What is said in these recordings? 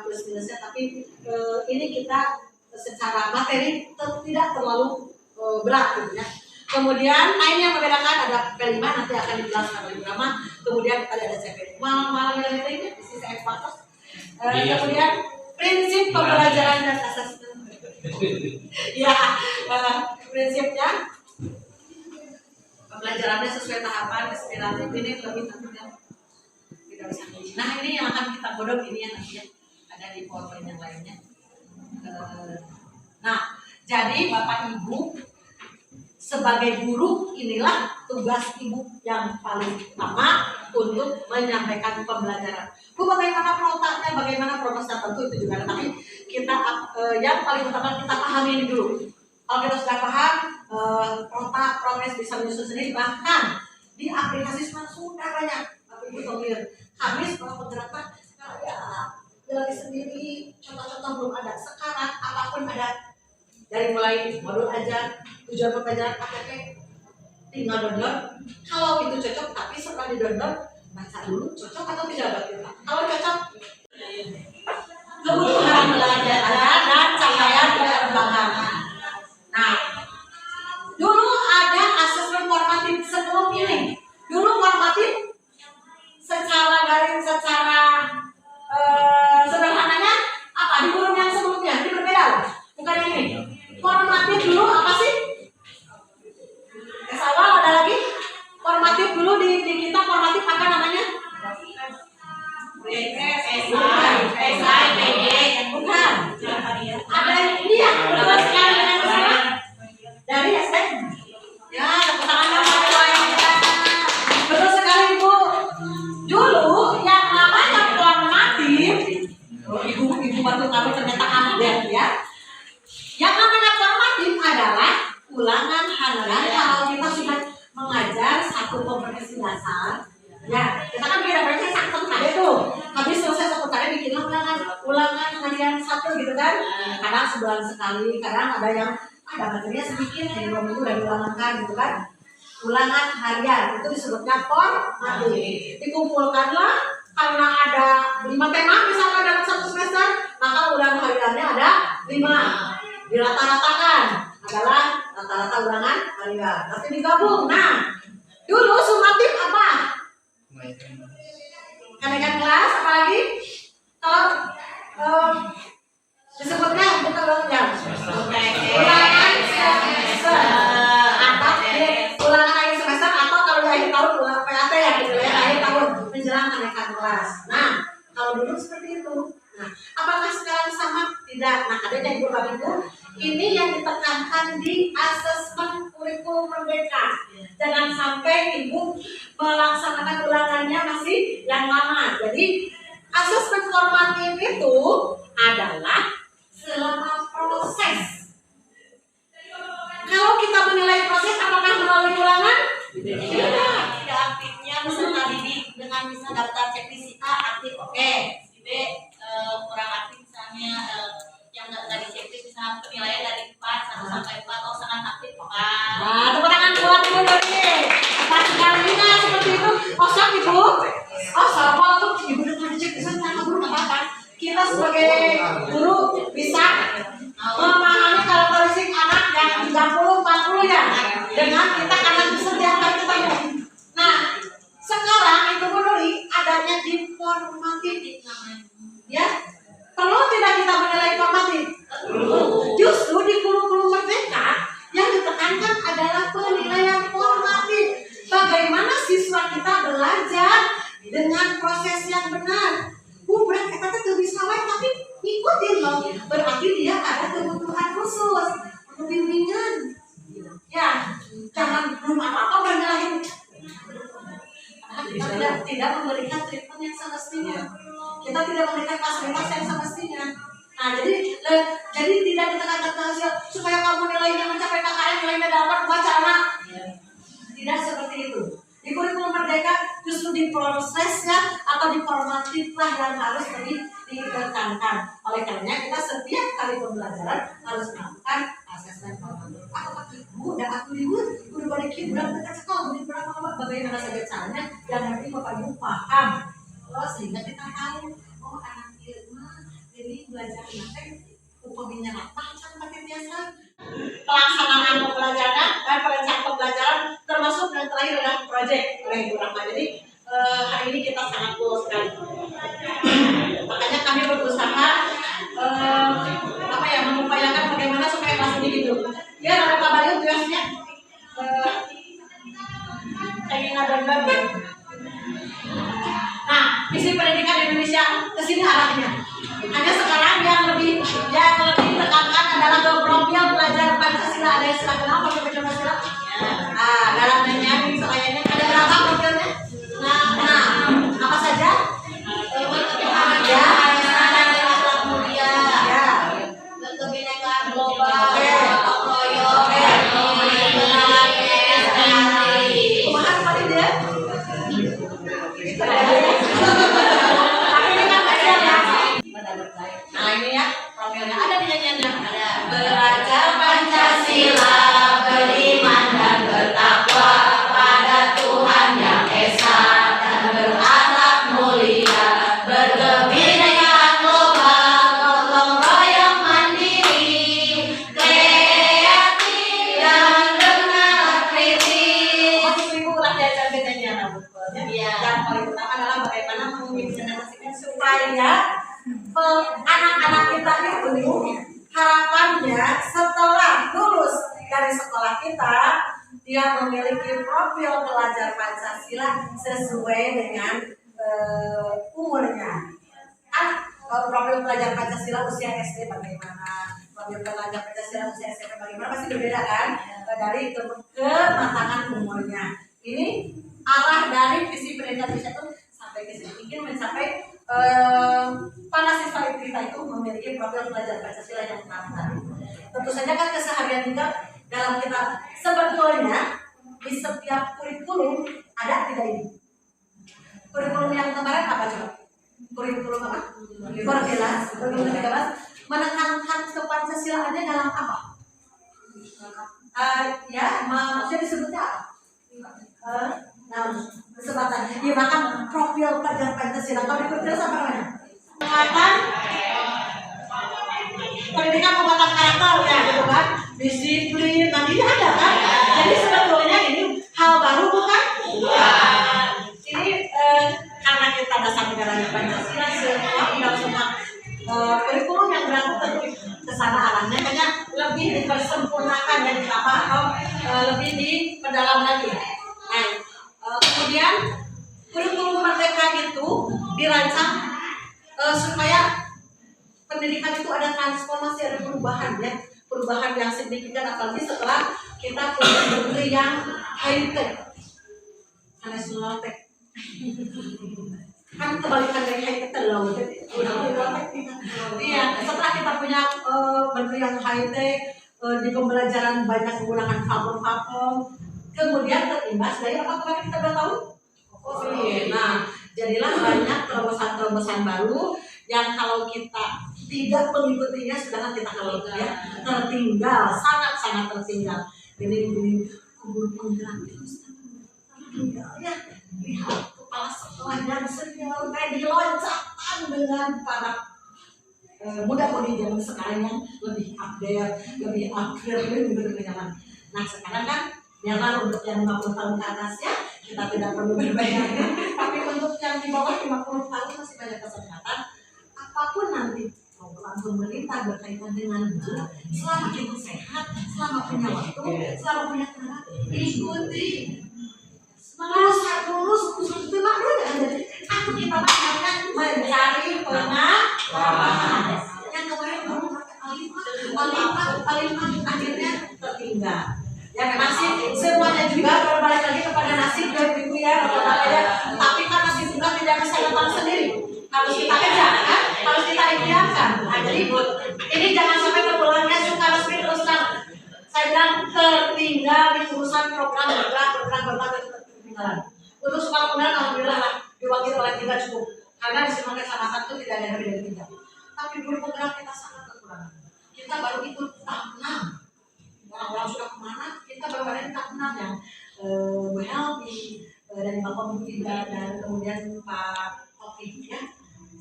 plus minusnya, tapi ini kita secara materi tidak terlalu berat gitu ya. Kemudian lain yang membedakan ada P5 nanti akan dijelaskan oleh Brahma. Kemudian tadi ada CP. Malam yang ini di sisi ekspaktos. Kemudian prinsip pembelajaran dan asesmen. Ya, prinsipnya pembelajarannya sesuai tahapan inspiratif ini lebih tentunya tidak bisa. Nah ini yang akan kita godok ini ya nanti ya. Ada di PowerPoint yang lainnya. Nah jadi Bapak Ibu sebagai guru inilah tugas ibu yang paling utama untuk menyampaikan pembelajaran. Bu, bagaimana protaknya, bagaimana progresnya tentu itu juga, tapi kita yang paling utama kita pahami ini dulu. Kalau kita sudah paham protak, progres bisa menyusun sendiri, bahkan di aplikasi sudah banyak. Tapi itu familiar. Habis kalau penggerakan ya lagi sendiri, contoh-contoh belum ada. Sekarang apapun ada. Dari mulai modul aja, tujuan pembelajaran APP, tinggal download. Kalau itu cocok, tapi setelah di download baca dulu cocok atau tidak buat kita. Kalau cocok, kebutuhan belajar dan capaian perkembangan. Nah, dulu ada asesmen formatif sebelum ini. Dulu formatif secara garing, secara sederhananya apa? Di kurikulum yang sebelumnya, ini berbeda, bukan yang ini. Formatif dulu apa sih? Awal ada lagi? Formatif dulu di kita formatif apa namanya? Bukan. Ada ini ya? Betul sekali dengan saya. Dari SD. Ya, tepuk tangan betul sekali Ibu. Dulu yang namanya formatif, ibu bantu kami ternyata amat ya. Yang namanya formatif adalah ulangan harian kalau kita sudah mengajar satu kompetensi dasar. Ya, kita kan beda berarti satu kali tuh. Habis selesai satu kali bikin ulangan harian satu gitu kan. Kadang sebulan sekali, kadang ada yang ada materinya sedikit, yang 2 minggu dan diulangan gitu kan. Ulangan harian itu disebutnya formatif. Dikumpulkanlah karena ada 5 tema misalkan dalam satu semester, maka ulangan hariannya ada 5. Dirata-ratakan adalah rata-rata ulangan harian. Nanti digabung. Nah, dulu sumatif apa? Kenaikan kelas, apalagi? Kalau disebutnya bukan ulangan ulangan semester atau ulangan akhir semester atau kalau di akhir tahun ulangan PAT ya, gitu ya, akhir tahun menjelang kenaikan kelas. Nah, kalau dulu seperti itu. Nah, apakah sekarang sama? Tidak. Nah, ada yang Ibu Bapak-Ibu, ini yang ditekankan di asesmen kurikulum merdeka. Jangan sampai Ibu melaksanakan ulangannya masih yang lama. Jadi, asesmen formatif itu adalah selama proses. Kalau kita menilai proses, apakah melalui ulangan? Tidak. Tidak aktifnya, misalnya didik dengan bisa daftar checklist A aktif, oke. B kurang aktif misalnya yang nggak diceklis misalnya penilaian dari 4 1 sampai 4 oh sangat aktif nah tepuk tangan buat Ibu Doni pas sekalinya seperti itu kosong Ibu sama tuh Ibu udah dicek bisa nyata dulu nggak apa-apa kita sebagai guru bisa memahami karakteristik anak yang 30-40 ya dengan kita karena setiap kali ketemu. Nah sekarang itu Doni adanya di formatif ya perlu tidak kita menilai formatif? Justru di kurikulum merdeka yang ditekankan adalah penilaian formatif. Bagaimana siswa kita belajar dengan proses yang benar. Berarti kita tuh bisa tapi ikutin loh. Berarti dia ada kebutuhan khusus, bimbingan. Ya, jangan belum apa-apa bernyalahin. Kita tidak memberikan treatment yang semestinya. Kita tidak memberikan fasilitas yang semestinya. Nah, jadi tidak ditekankan hasil supaya kamu nilainya mencapai KKM, nilainya dapat baca anak. Tidak seperti itu. Di kurikulum merdeka justru di prosesnya atau di formatiflah yang harus ditekankan. Oleh karena kita setiap kali pembelajaran harus melakukan asesmen formatif. Bu, dan aku udah balikin berapa dekat sekolah, berapa lama, bagaimana saja caranya yang nanti Bapak Ibu paham. Sehingga kita tahu, oh anak Irma, belajar upaminya macam pakai biasa pelaksanaan pembelajaran dan perencanaan pembelajaran termasuk yang terakhir adalah proyek oleh Ibu Rahma. Jadi hari ini kita sangat goal sekali. Makanya kami berusaha mengupayakan bagaimana supaya kelas ini hidup. Ya, ada kabarnya tugasnya pengen ada. Nah, visi pendidikan di Indonesia kesini arahnya. Hanya sekarang yang lebih ditekankan adalah ke profil pelajar Pancasila. Ada yang silakan apa Pancasila? Nah, dalam nyanyi selayaknya ada berapa profilnya? Nah, apa saja? Ya, kebinekaan global, nah ini ya profilnya ada di nyanyiannya, ada belajar Pancasila, beriman dan bertakwa pada Tuhan yang esa dan berakhlak mulia, berkebinekaan global, gotong royong mandiri, kreatif dan benar kritis. Ibu ulah diajar bedanya ya. Dan paling utama adalah bagaimana mengimplementasikan supaya anak-anak kita itu harapannya setelah lulus dari sekolah kita dia memiliki profil pelajar Pancasila sesuai dengan umurnya. Profil pelajar Pancasila usia SD bagaimana, profil pelajar Pancasila usia SMP bagaimana, pasti berbeda kan dari kematangan umurnya. Ini arah dari visi pendidikan Indonesia itu sampai ke sini ingin mencapai para siswa kita itu memiliki profil pelajar Pancasila yang matang. Tentu saja kan keseharian kita dalam kita sebetulnya di setiap kurikulum ada tidak ini. Kurikulum yang kemarin apa coba? Kurikulum apa? 13 menekankan ke Pancasilaannya dalam apa? Maksudnya disebutnya apa? Kesempatan. Ya bahkan profil pelajar Pancasila kalau dikutil apa namanya? Penguatan pendidikan penguatan karakter ya gitu kan, disiplin nanti ada kan. Jadi sebetulnya ini hal baru bukan? Ini karena kita dasar negaranya Pancasila semua kurikulum yang berlaku tentu kesana arahnya hanya lebih dipersempurnakan dan atau lebih diperdalam lagi. Kemudian kurikulum merdeka itu dirancang supaya pendidikan itu ada transformasi, ada perubahan ya, perubahan yang signifikan apalagi setelah kita punya menteri yang high tech, national tech. Kan kebalikan dari high tech low tech. Iya, setelah kita punya menteri yang high tech, di pembelajaran banyak menggunakan platform, kemudian terimbas dari apa kemarin kita udah tahu? Nah, jadilah banyak terobosan-terobosan baru yang kalau kita tidak mengikutinya, sedangkan kita kalau ya tertinggal, sangat-sangat tertinggal. Ini kubur penggerak terus tertinggal ya. Lihat kepala sekolah dan senior kayak diloncatan dengan para muda-mudi zaman sekarang yang lebih update, lebih upgrade, lebih berkenyamanan. Nah sekarang kan biarlah untuk yang 50 tahun ke atas ya kita tidak perlu berbayar, tapi untuk yang di bawah 50 tahun masih banyak kesempatan. Apapun nanti mau langsung melintas berkaitan dengan itu, selama kita sehat, selama punya waktu, selama punya tenaga, ikuti. Lulus itu maknanya jadi aku kita akan mencari pengalaman. Yang kemarin baru alimat akhirnya tertinggal. Ya masih semuanya juga berbalik lagi kepada nasib dari ibu ya, tapi kan nasib juga tidak bisa datang sendiri, harus kita kejar kan, harus kita ikhtiarkan. Nah, jadi ini jangan sampai terulangnya suka resmi terus kan. Saya bilang tertinggal di urusan program itu ketinggalan. Untuk sekolah menengah alhamdulillah lah diwakili oleh 3 cukup, karena di Semangat sama satu tidak ada lebih dari 3. Tapi guru penggerak kita sangat kekurangan. Kita baru ikut tahap 6. Orang-orang sudah kemana, kita baru ada di tahap 6 yang Bu Helmi dari Bapak Mutiara dan kemudian Pak Taufik ya.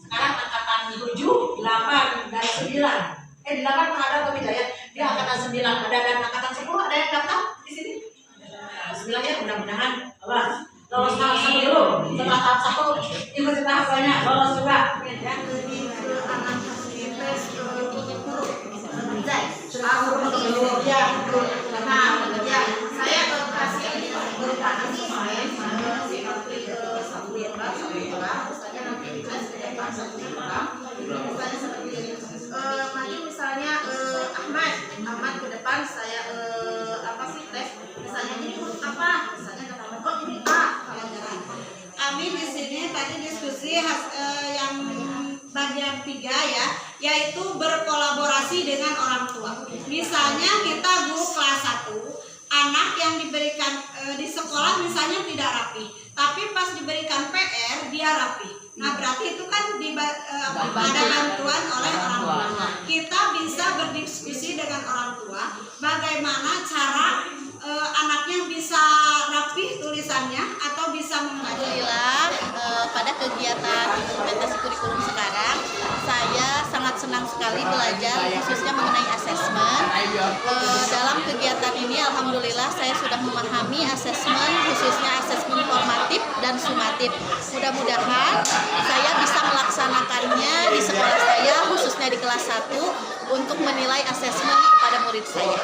Sekarang angkatan 7, 8 dari Terus juga yang lebih ke anak tes ya. nah ya saya kasih seperti misalnya nanti misalnya seperti maju misalnya Ahmad ke depan saya apa sih tes misalnya ini huruf apa misalnya kata ini A kalau jalan. Amin di sini tadi diskusi yang bagian 3 ya, yaitu berkolaborasi dengan orang tua. Misalnya kita guru kelas 1, anak yang diberikan di sekolah misalnya tidak rapi, tapi pas diberikan PR dia rapi. Nah berarti itu kan ada bantuan oleh orang tua. Kita bisa berdiskusi dengan orang tua bagaimana cara anaknya bisa rapi tulisannya atau bisa membaca. Alhamdulillah pada kegiatan implementasi kurikulum sekarang saya sangat senang sekali belajar khususnya mengenai asesmen. Dalam kegiatan ini alhamdulillah saya sudah memahami asesmen khususnya asesmen formatif dan sumatif. Mudah-mudahan saya bisa melaksanakannya di sekolah saya khususnya di kelas 1 untuk menilai asesmen kepada murid saya.